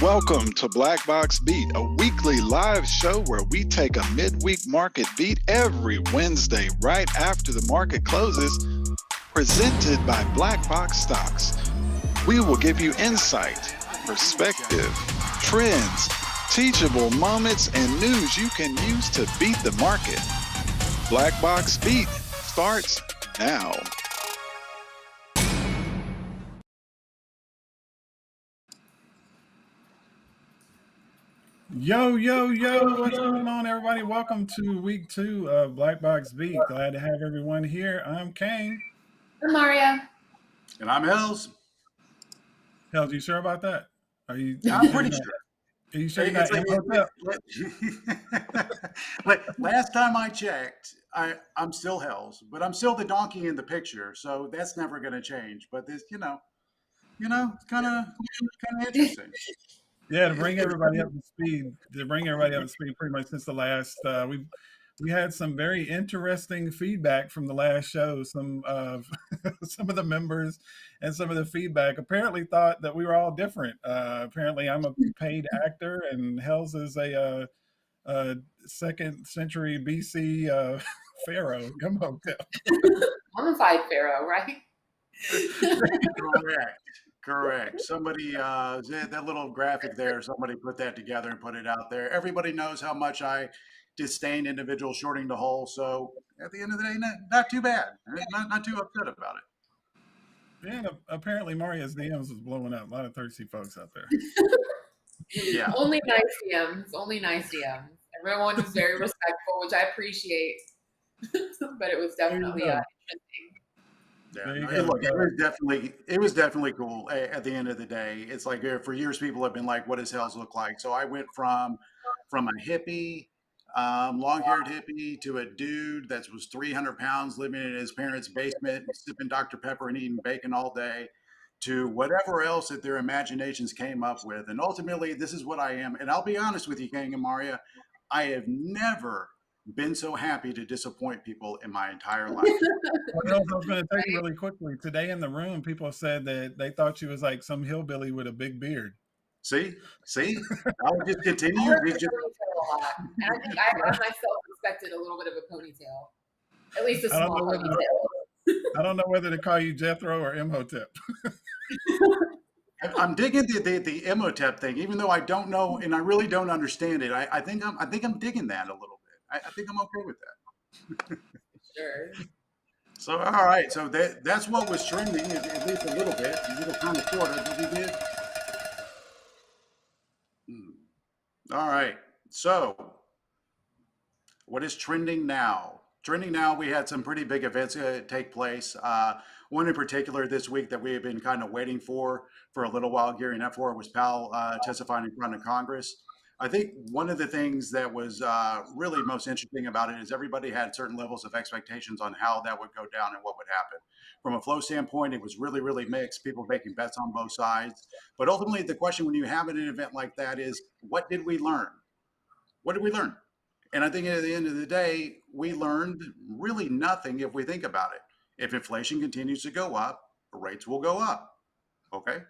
Welcome to Black Box Beat, a weekly live show where we take a midweek market beat every Wednesday right after the market closes, presented by BlackBoxStocks. We will give you insight, perspective, trends, teachable moments, and news you can use to beat the market. Black Box Beat starts now. Yo, what's going on, everybody? Welcome to week 2 of Black Box Beat. Glad to have everyone here. I'm Kang. I'm Maria. And I'm Hells. Hells, you sure about that? I'm pretty sure. Are you sure you're not in hotel? Last time I checked, I'm still Hells, but I'm still the donkey in the picture, so that's never going to change. But this, it's kind of interesting. Yeah, to bring everybody up to speed. Pretty much since the last we had some very interesting feedback from the last show. Some of some of the members and some of the feedback apparently thought that we were all different. Apparently, I'm a paid actor, and Hells is a 2nd century BC pharaoh. Come on, Mummified pharaoh, right? Correct. Somebody, that little graphic there, somebody put that together and put it out there. Everybody knows how much I disdain individuals shorting the whole. So at the end of the day, not too bad. Not too upset about it. Yeah, apparently Maria's DMs was blowing up. A lot of thirsty folks out there. Yeah. Only nice DMs. Everyone was very respectful, which I appreciate. But it was definitely interesting. Yeah, look, it was definitely cool. At the end of the day, it's like for years people have been like, "What does Hells look like?" So I went from a hippie, long-haired hippie, to a dude that was 300 pounds, living in his parents' basement, sipping Dr. Pepper and eating bacon all day, to whatever else that their imaginations came up with. And ultimately, this is what I am. And I'll be honest with you, Kang and Maria, I have never been so happy to disappoint people in my entire life. What else I was going to tell you really quickly. Today in the room, people said that they thought you was like some hillbilly with a big beard. See, I'll just continue. I think I myself expected a little bit of a ponytail, at least a small ponytail. I don't know whether to call you Jethro or Imhotep. I'm digging the Imhotep thing, even though I don't know and I really don't understand it. I think I'm digging that a little bit. I think I'm okay with that. Sure. So all right, so that's what was trending, at least a little bit, a little kind of shorter, but we did. All right, so what is trending now? Trending now, we had some pretty big events take place. One in particular this week that we have been kind of waiting for a little while, gearing up for, was Powell testifying in front of Congress. I think one of the things that was really most interesting about it is everybody had certain levels of expectations on how that would go down and what would happen. From a flow standpoint, it was really, really mixed, people making bets on both sides. But ultimately, the question when you have an event like that is, what did we learn? What did we learn? And I think at the end of the day, we learned really nothing if we think about it. If inflation continues to go up, rates will go up. Okay.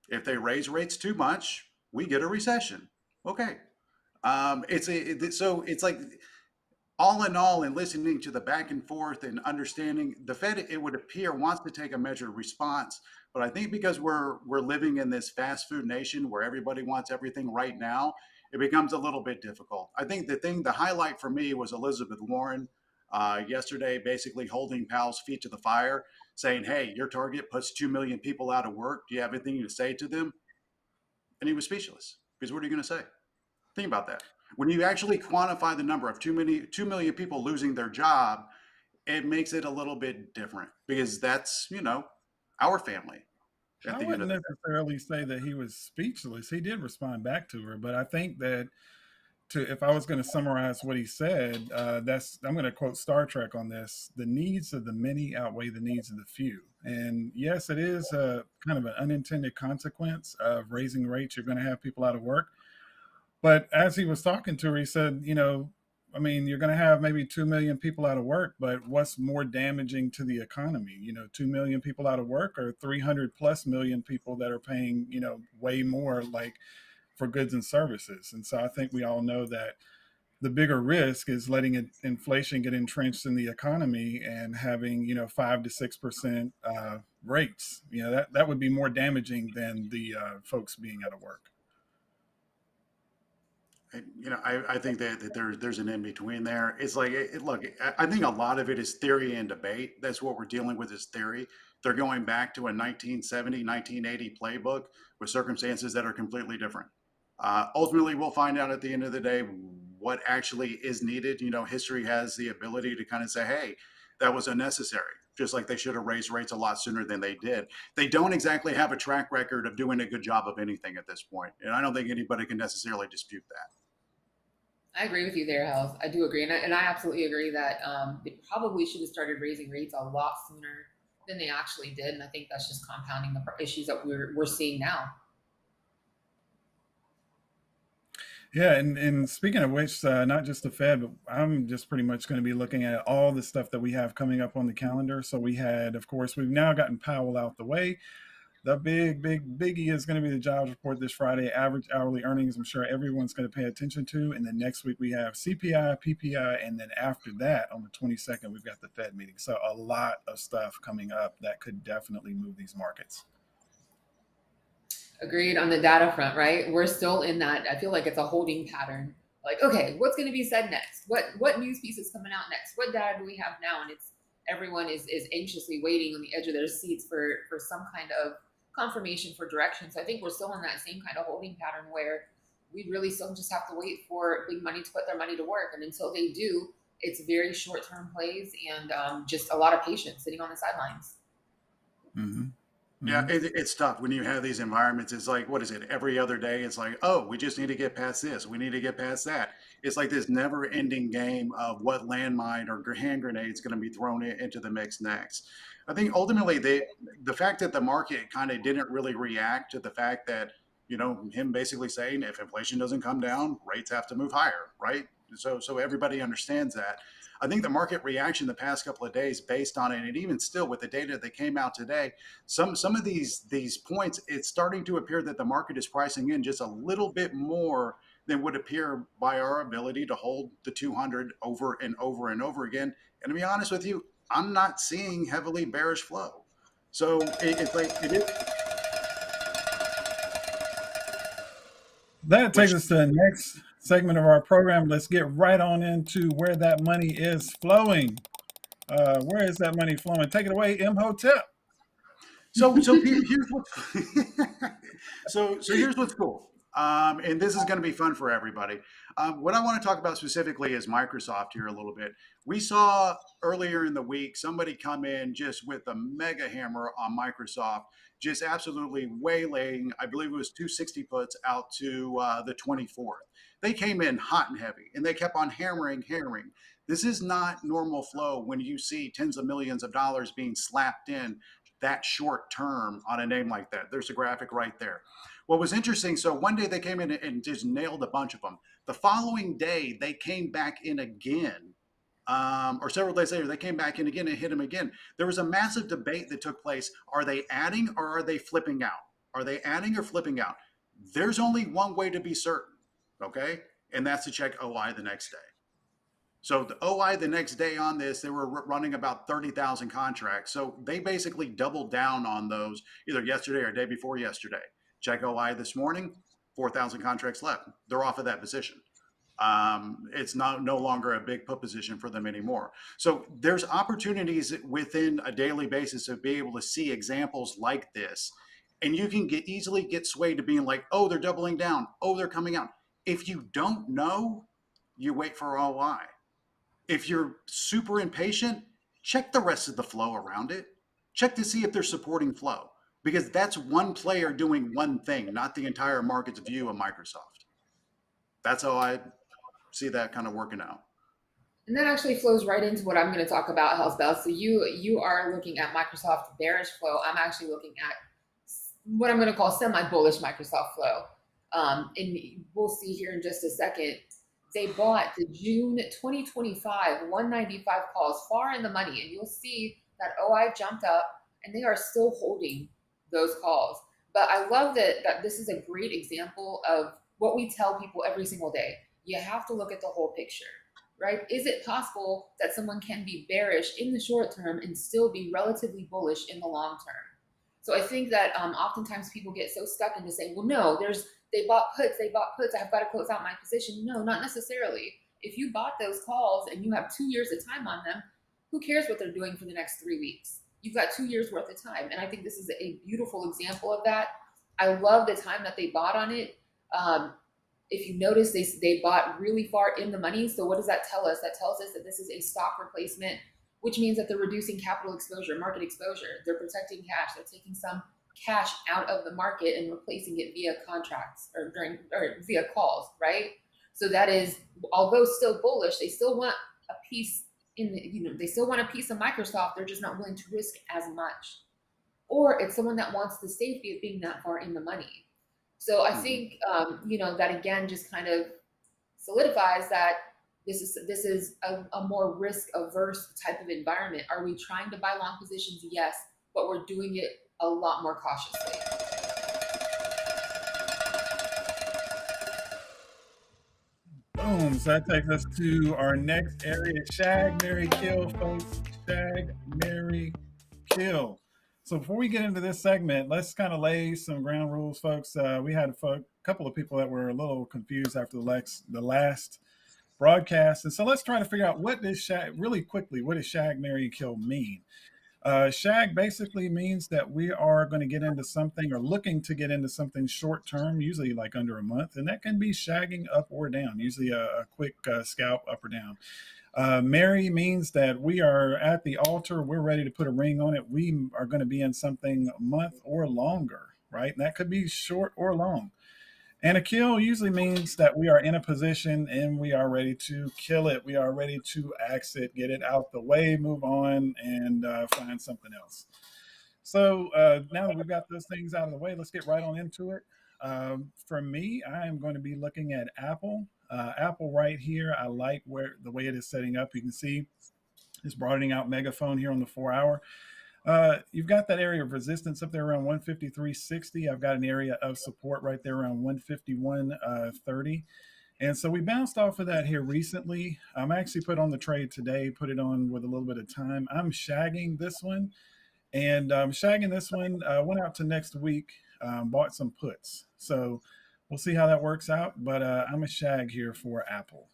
If they raise rates too much, we get a recession. Okay. So it's like, all in all, in listening to the back and forth and understanding, the Fed, it would appear, wants to take a measured response. But I think because we're living in this fast food nation where everybody wants everything right now, it becomes a little bit difficult. I think the highlight for me was Elizabeth Warren yesterday, basically holding Powell's feet to the fire, saying, "Hey, your target puts 2 million people out of work. Do you have anything to say to them?" And he was speechless, because what are you going to say? Think about that. When you actually quantify the number of 2 million people losing their job, it makes it a little bit different, because that's, our family. I wouldn't necessarily say that he was speechless. He did respond back to her, but I think that if I was going to summarize what he said, I'm going to quote Star Trek on this: the needs of the many outweigh the needs of the few. And yes, it is kind of an unintended consequence of raising rates. You're going to have people out of work. But as he was talking to her, he said, you're going to have maybe 2 million people out of work, but what's more damaging to the economy? 2 million people out of work, or 300 plus million people that are paying, way more, like for goods and services. And so I think we all know that the bigger risk is letting inflation get entrenched in the economy and having 5 to 6% rates. That would be more damaging than the folks being out of work. I think that there's an in between there. It's like, look, I think a lot of it is theory and debate. That's what we're dealing with is theory. They're going back to a 1970, 1980 playbook with circumstances that are completely different. Ultimately, we'll find out at the end of the day what actually is needed. History has the ability to kind of say, hey, that was unnecessary, just like they should have raised rates a lot sooner than they did. They don't exactly have a track record of doing a good job of anything at this point, and I don't think anybody can necessarily dispute that. I agree with you there, Hells. I do agree. And I absolutely agree that they probably should have started raising rates a lot sooner than they actually did. And I think that's just compounding the issues that we're seeing now. Yeah, and speaking of which, not just the Fed, but I'm just pretty much going to be looking at all the stuff that we have coming up on the calendar. So we had, of course, we've now gotten Powell out the way. The big biggie is going to be the jobs report this Friday, average hourly earnings. I'm sure everyone's going to pay attention to. And then next week we have CPI, PPI, and then after that, on the 22nd, we've got the Fed meeting. So a lot of stuff coming up that could definitely move these markets. Agreed on the data front, right? We're still in that. I feel like it's a holding pattern. Like, okay, what's going to be said next? What news piece is coming out next? What data do we have now? And everyone is anxiously waiting on the edge of their seats for some kind of confirmation for direction. So I think we're still in that same kind of holding pattern where we really still just have to wait for big money to put their money to work. And until they do, it's very short-term plays and just a lot of patience sitting on the sidelines. Mm-hmm. Yeah, it's tough when you have these environments. It's like, what is it? Every other day, it's like, oh, we just need to get past this. We need to get past that. It's like this never-ending game of what landmine or hand grenade is going to be thrown into the mix next. I think ultimately the fact that the market kind of didn't really react to the fact that, him basically saying if inflation doesn't come down, rates have to move higher, right? So everybody understands that. I think the market reaction the past couple of days based on it, and even still with the data that came out today, some of these points, it's starting to appear that the market is pricing in just a little bit more than would appear by our ability to hold the 200 over and over and over again. And to be honest with you, I'm not seeing heavily bearish flow. So it's like it is. That takes us to the next segment of our program. Let's get right on into where that money is flowing. Where is that money flowing? Take it away, Imhotep. So here's what's cool. And this is going to be fun for everybody. What I want to talk about specifically is Microsoft here a little bit. We saw earlier in the week somebody come in just with a mega hammer on Microsoft, just absolutely waylaying, I believe it was 260 puts out to the 24th. They came in hot and heavy, and they kept on hammering. This is not normal flow when you see tens of millions of dollars being slapped in that short term on a name like that. There's a graphic right there. What was interesting, so one day they came in and just nailed a bunch of them. The following day, they came back in again, or several days later, they came back in again and hit them again. There was a massive debate that took place. Are they adding or are they flipping out? Are they adding or flipping out? There's only one way to be certain, okay? And that's to check OI the next day. So the OI the next day on this, they were running about 30,000 contracts. So they basically doubled down on those either yesterday or day before yesterday. Check OI this morning, 4,000 contracts left. They're off of that position. It's no longer a big put position for them anymore. So there's opportunities within a daily basis of being able to see examples like this. And you can easily get swayed to being like, oh, they're doubling down. Oh, they're coming out. If you don't know, you wait for OI. If you're super impatient, check the rest of the flow around it. Check to see if they're supporting flow, because that's one player doing one thing, not the entire market's view of Microsoft. That's how I see that kind of working out. And that actually flows right into what I'm going to talk about, Hellsbells. So you are looking at Microsoft bearish flow. I'm actually looking at what I'm going to call semi-bullish Microsoft flow. And we'll see here in just a second. They bought the June 2025 195 calls far in the money, and you'll see that OI jumped up, and they are still holding those calls. But I love that this is a great example of what we tell people every single day. You have to look at the whole picture, right? Is it possible that someone can be bearish in the short term and still be relatively bullish in the long term? So I think that oftentimes people get so stuck into saying, well, no, they bought puts, I've got to close out my position. No, not necessarily. If you bought those calls and you have 2 years of time on them, who cares what they're doing for the next 3 weeks? You've got 2 years worth of time. And I think this is a beautiful example of that. I love the time that they bought on it. If you notice, they bought really far in the money. So what does that tell us? That tells us that this is a stock replacement, which means that they're reducing capital exposure, market exposure. They're protecting cash. They're taking some cash out of the market and replacing it via contracts or via calls, right? So that is, although still bullish, they still want a piece they still want a piece of Microsoft. They're just not willing to risk as much. Or it's someone that wants the safety of being that far in the money. So I think, that again just kind of solidifies that this is a more risk averse type of environment. Are we trying to buy long positions? Yes, but we're doing it a lot more cautiously. Boom. So that takes us to our next area, Shag, Marry, Kill, folks. Shag, Marry, Kill. So before we get into this segment, let's kind of lay some ground rules, folks. We had a couple of people that were a little confused after the last broadcast. And so let's try to figure out what does Shag, really quickly, what does Shag, Marry, Kill mean? Shag basically means that we are going to get into something or looking to get into something short term, usually like under a month. And that can be shagging up or down, usually a quick scalp up or down. Marry means that we are at the altar. We're ready to put a ring on it. We are going to be in something a month or longer, right? And that could be short or long. And a kill usually means that we are in a position and we are ready to kill it. We are ready to exit, get it out the way, move on, and find something else. So now that we've got those things out of the way, let's get right on into it. For me, I am going to be looking at Apple. Apple right here, I like the way it is setting up. You can see it's broadening out megaphone here on the 4 hour. You've got that area of resistance up there around 153.60. I've got an area of support right there around 151.30. And so we bounced off of that here recently. I'm actually put on the trade today, put it on with a little bit of time. I'm shagging this one. And shagging this one, went out to next week, bought some puts. So we'll see how that works out. But I'm a shag here for Apple.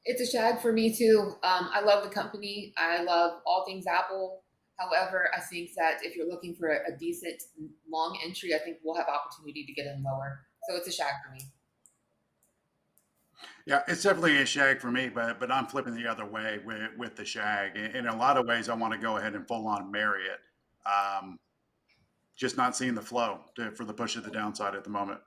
It's a shag for me too. I love the company. I love all things Apple. However, I think that if you're looking for a decent long entry, I think we'll have opportunity to get in lower. So it's a shag for me. Yeah, it's definitely a shag for me, but I'm flipping the other way with the shag. In a lot of ways, I want to go ahead and full on marry it. Just not seeing the flow for the push of the downside at the moment.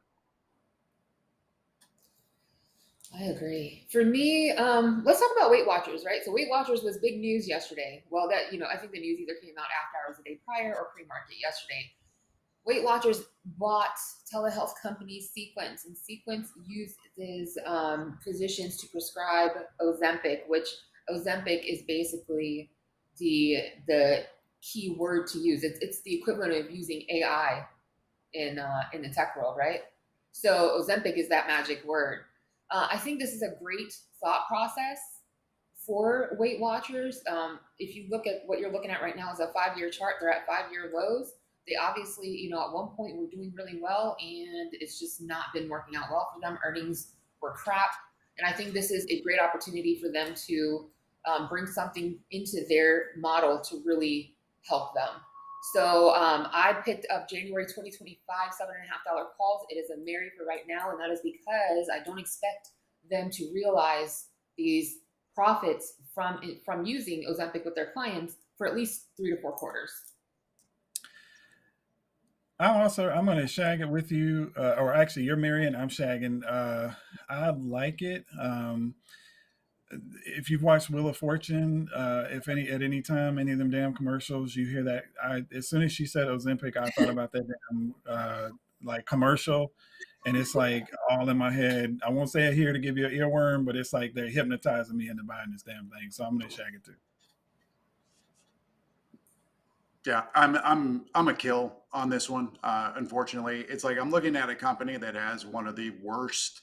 I agree. For me, let's talk about Weight Watchers, right? So Weight Watchers was big news yesterday. Well, that I think the news either came out after hours the day prior or pre-market yesterday. Weight Watchers bought telehealth company Sequence, and Sequence uses physicians to prescribe Ozempic, which Ozempic is basically the key word to use. It's the equivalent of using AI in the tech world, right? So Ozempic is that magic word. I think this is a great thought process for Weight Watchers. If you look at what you're looking at right now is a 5-year chart. They're at 5-year lows. They obviously, at one point were doing really well, and it's just not been working out well for them. Earnings were crap. And I think this is a great opportunity for them to bring something into their model to really help them. So I picked up January 2025 $7.50 calls. It is a marry for right now, and that is because I don't expect them to realize these profits from using Ozempic with their clients for at least 3 to 4 quarters. I'm going to shag it with you, or actually you're marrying, I'm shagging. I like it. If you've watched Wheel of Fortune, at any time, any of them damn commercials, you hear that. As soon as she said Ozempic, I thought about that damn like commercial, and it's like all in my head. I won't say it here to give you an earworm, but it's like they're hypnotizing me into buying this damn thing. So I'm gonna shag it too. Yeah, I'm a kill on this one. Unfortunately, it's like I'm looking at a company that has one of the worst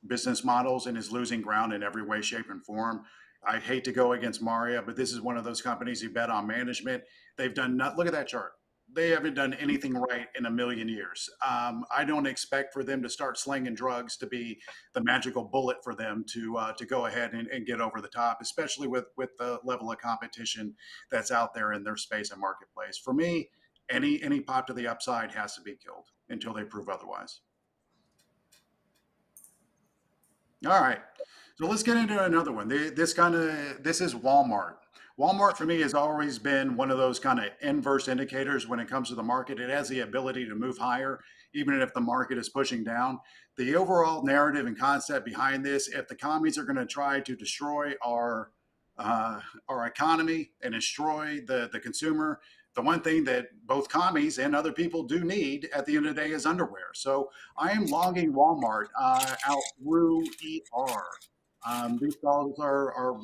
business models and is losing ground in every way, shape, and form. I hate to go against Maria, but this is one of those companies you bet on management. They've done not. Look at that chart. They haven't done anything right in a million years. I don't expect for them to start slinging drugs to be the magical bullet for them to go ahead and get over the top, especially with the level of competition that's out there in their space and marketplace. For me, any pop to the upside has to be killed until they prove otherwise. All right. So let's get into another one. This is Walmart. Walmart for me has always been one of those kind of inverse indicators when it comes to the market. It has the ability to move higher, even if the market is pushing down. The overall narrative and concept behind this, if the commies are going to try to destroy our economy and destroy the consumer, the one thing that both commies and other people do need at the end of the day is underwear. So I am logging Walmart out through ER. These stalls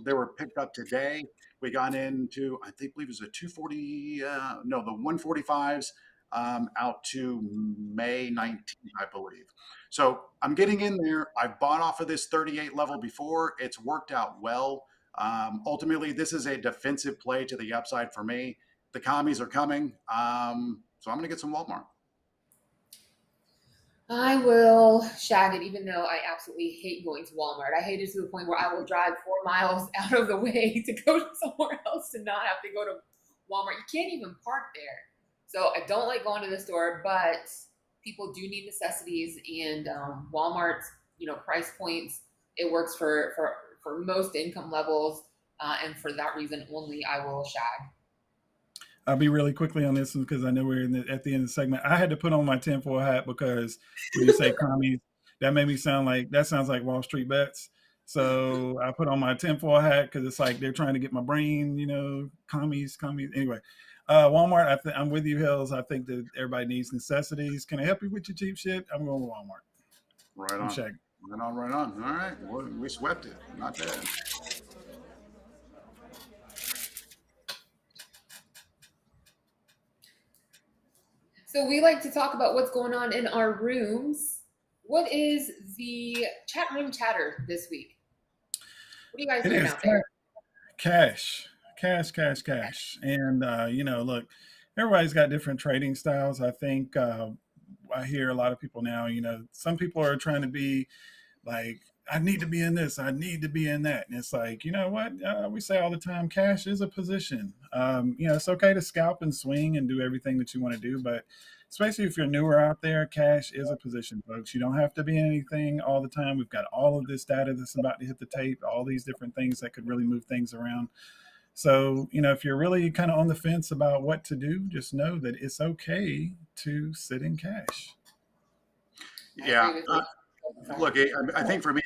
they were picked up today. We got into, I think, believe it was a 240, no, the 145s out to May 19th, I believe. So I'm getting in there. I've bought off of this 38 level before. It's worked out well. Ultimately, this is a defensive play to the upside for me. The commies are coming. So I'm going to get some Walmart. I will shag it, even though I absolutely hate going to Walmart. I hate it to the point where I will drive 4 miles out of the way to go to somewhere else to not have to go to Walmart. You can't even park there. So I don't like going to the store, but people do need necessities, and Walmart's, price points, it works for most income levels, and for that reason only, I will shag. I'll be really quickly on this one because I know we're at the end of the segment. I had to put on my tinfoil hat because when you say commies, that made me sound like that sounds like Wall Street bets. So I put on my tinfoil hat because it's like they're trying to get my brain, commies. Anyway, Walmart, I'm with you, Hills. I think that everybody needs necessities. Can I help you with your cheap shit? I'm going with Walmart. Right on. Shag. Right on. All right. Well, we swept it. Not bad. So we like to talk about what's going on in our rooms. What is the chat room chatter this week? What are you guys doing out there? Cash. And, look, everybody's got different trading styles. I think I hear a lot of people now, some people are trying to be like, I need to be in this, I need to be in that. And it's like, you know what? We say all the time, cash is a position. It's okay to scalp and swing and do everything that you want to do, but especially if you're newer out there, cash is a position, folks. You don't have to be in anything all the time. We've got all of this data that's about to hit the tape, all these different things that could really move things around. So, if you're really kind of on the fence about what to do, just know that it's okay to sit in cash. Yeah. Look, I think for me,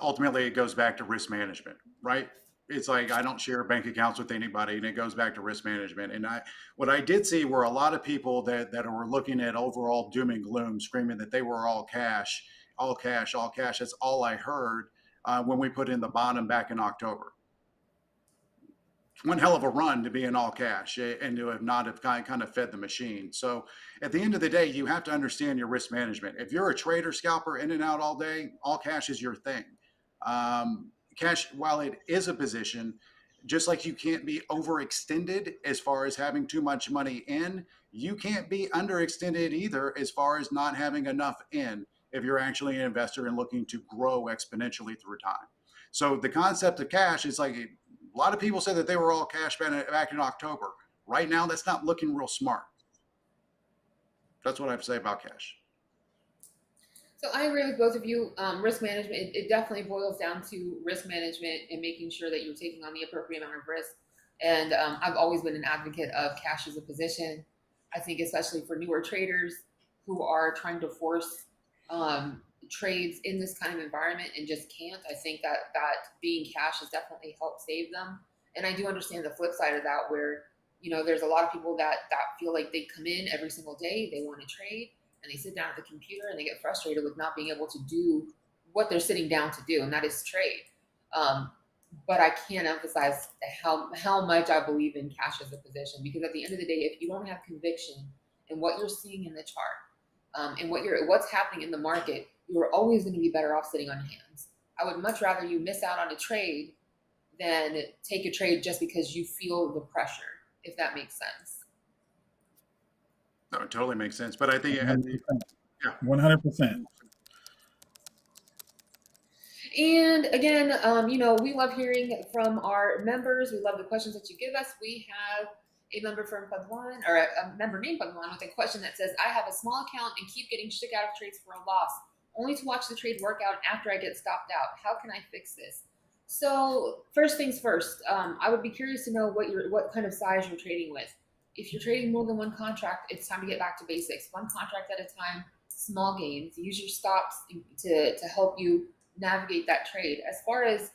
ultimately, it goes back to risk management, right? It's like I don't share bank accounts with anybody, and it goes back to risk management. And what I did see were a lot of people that were looking at overall doom and gloom, screaming that they were all cash, all cash, all cash. That's all I heard when we put in the bottom back in October. One hell of a run to be in all cash and to have not have kind of fed the machine. So at the end of the day, you have to understand your risk management. If you're a trader, scalper, in and out all day, all cash is your thing. Cash, while it is a position, just like you can't be overextended as far as having too much money in, you can't be underextended either as far as not having enough in if you're actually an investor and looking to grow exponentially through time. So the concept of cash is like, a lot of people said that they were all cash back in October. Right now, that's not looking real smart. That's what I have to say about cash. So I agree with both of you. Risk management, it definitely boils down to risk management and making sure that you're taking on the appropriate amount of risk. And I've always been an advocate of cash as a position. I think especially for newer traders who are trying to force trades in this kind of environment and just can't. I think that being cash has definitely helped save them. And I do understand the flip side of that, where there's a lot of people that feel like they come in every single day, they want to trade, and they sit down at the computer and they get frustrated with not being able to do what they're sitting down to do, and that is trade. but I can't emphasize how much I believe in cash as a position, because at the end of the day, if you don't have conviction in what you're seeing in the chart, and what's happening in the market, you're always going to be better off sitting on hands. I would much rather you miss out on a trade than take a trade just because you feel the pressure, if that makes sense. No, it totally makes sense. But I think, 100%. yeah, 100%. And again, we love hearing from our members. We love the questions that you give us. We have a member from Padwan, or a member named Padwan, with a question that says, I have a small account and keep getting shook out of trades for a loss, only to watch the trade work out after I get stopped out. How can I fix this? So first things first, I would be curious to know what kind of size you're trading with. If you're trading more than one contract, it's time to get back to basics. One contract at a time, small gains. Use your stops to help you navigate that trade. As far as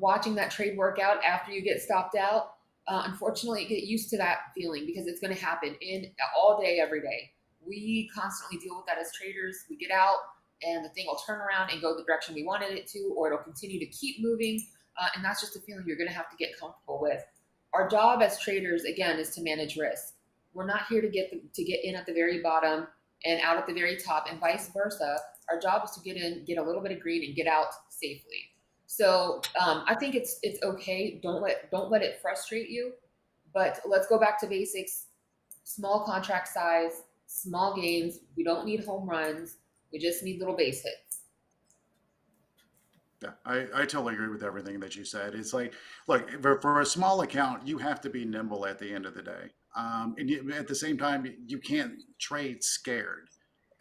watching that trade work out after you get stopped out, unfortunately, get used to that feeling, because it's going to happen all day, every day. We constantly deal with that as traders. We get out and the thing will turn around and go the direction we wanted it to, or it'll continue to keep moving. And that's just a feeling you're going to have to get comfortable with. Our job as traders, again, is to manage risk. We're not here to get in at the very bottom and out at the very top, and vice versa. Our job is to get in, get a little bit of green, and get out safely. So I think it's okay. Don't let it frustrate you. But let's go back to basics. Small contract size, small gains. We don't need home runs. We just need little base hits. yeah, I totally agree with everything that you said. It's like, look, for a small account, you have to be nimble at the end of the day. At the same time, you can't trade scared.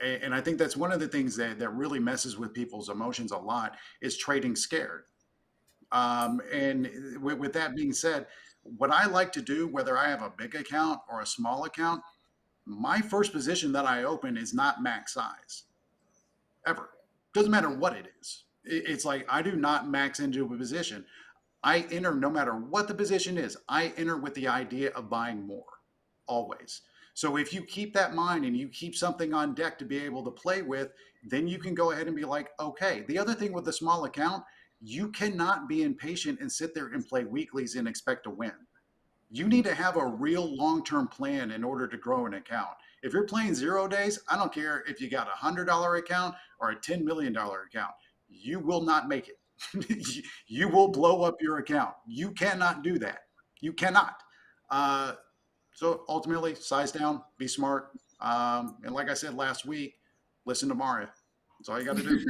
And I think that's one of the things that really messes with people's emotions a lot, is trading scared. And with that being said, what I like to do, whether I have a big account or a small account, my first position that I open is not max size ever. Doesn't matter what it is. It's like, I do not max into a position. I enter no matter what the position is. I enter with the idea of buying more, always. So if you keep that in mind and you keep something on deck to be able to play with, then you can go ahead and be like, okay. The other thing with a small account, you cannot be impatient and sit there and play weeklies and expect to win. You need to have a real long-term plan in order to grow an account. If you're playing 0 days, I don't care if you got $100 account or a $10 million account, you will not make it. You will blow up your account. You cannot do that. You cannot. So ultimately, size down, be smart. And like I said last week, listen to Mario. That's all you got to do.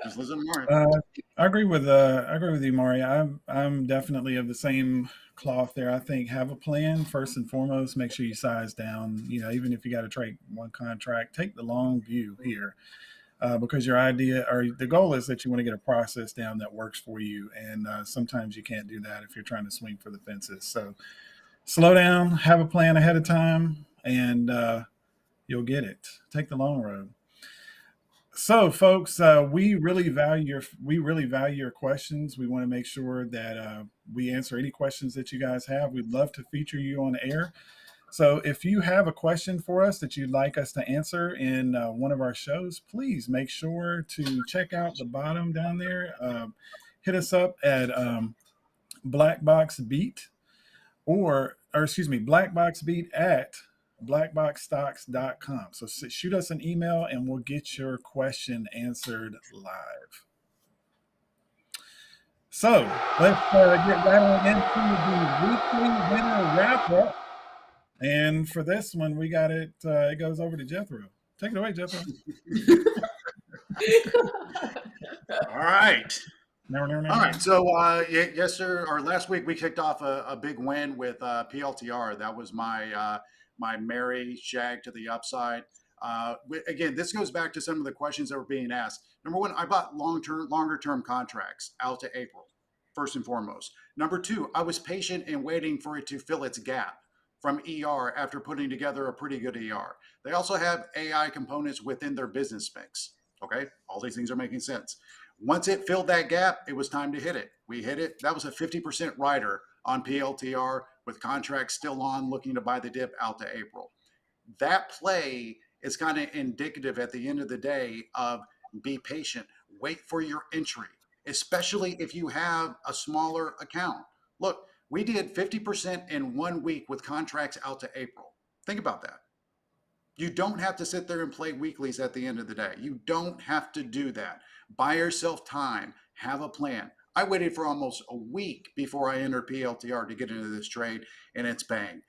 Just listen to Mario. I agree with you, Maury. I'm definitely of the same cloth there. I think have a plan first and foremost. Make sure you size down. Even if you got to trade one contract, take the long view here, because your idea or the goal is that you want to get a process down that works for you, and sometimes you can't do that if you're trying to swing for the fences. So slow down, have a plan ahead of time, and you'll get it. Take the long road. So, folks, we really value your questions. We want to make sure that we answer any questions that you guys have. We'd love to feature you on air. So, if you have a question for us that you'd like us to answer in one of our shows, please make sure to check out the bottom down there. Hit us up at BlackBoxBeat or excuse me, BlackBoxBeat at BlackBoxStocks.com. So shoot us an email and we'll get your question answered live. So let's get right on into the weekly winner wrap up. And for this one, we got it. It goes over to Jethro. Take it away, Jethro. All right. No. All right. So, yes, sir. Or last week we kicked off a big win with PLTR. That was my Mary Shag to the upside. Again, this goes back to some of the questions that were being asked. Number one, I bought longer term contracts out to April, first and foremost. Number two, I was patient and waiting for it to fill its gap from ER after putting together a pretty good ER. They also have AI components within their business mix. Okay, all these things are making sense. Once it filled that gap, it was time to hit it. We hit it. That was a 50% rider on PLTR with contracts still on, looking to buy the dip out to April. That play is kind of indicative at the end of the day of be patient, wait for your entry. especially if you have a smaller account. Look, we did 50% in 1 week with contracts out to April. Think about that. You don't have to sit there and play weeklies at the end of the day. You don't have to do that. Buy yourself time, have a plan. I waited for almost a week before I entered PLTR to get into this trade, and it's bang.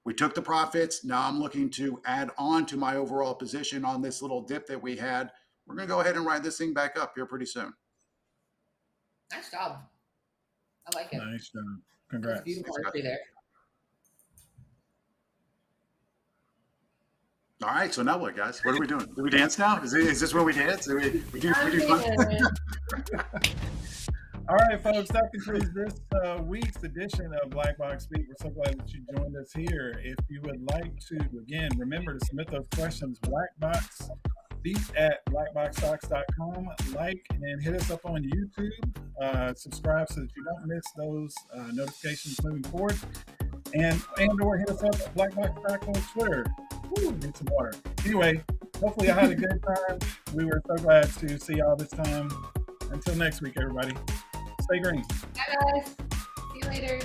We took the profits. Now I'm looking to add on to my overall position on this little dip that we had. We're going to go ahead and ride this thing back up here pretty soon. Nice job. I like it. Nice job. Congrats. Beautiful archery there. All right, so now what, guys? What are we doing? Do we dance now? Is this where we dance? We do fun? All right, folks, that concludes this week's edition of Black Box Beat. We're so glad that you joined us here. If you would like to, again, remember to submit those questions, BlackBoxBeat at BlackBoxStocks.com. Like and hit us up on YouTube. Subscribe so that you don't miss those notifications moving forward. And or hit us up at BlackBoxStocks on Twitter. Woo, need some water. Anyway, hopefully I had a good time. We were so glad to see y'all this time. Until next week, everybody. Stay green. Bye, guys. See you later.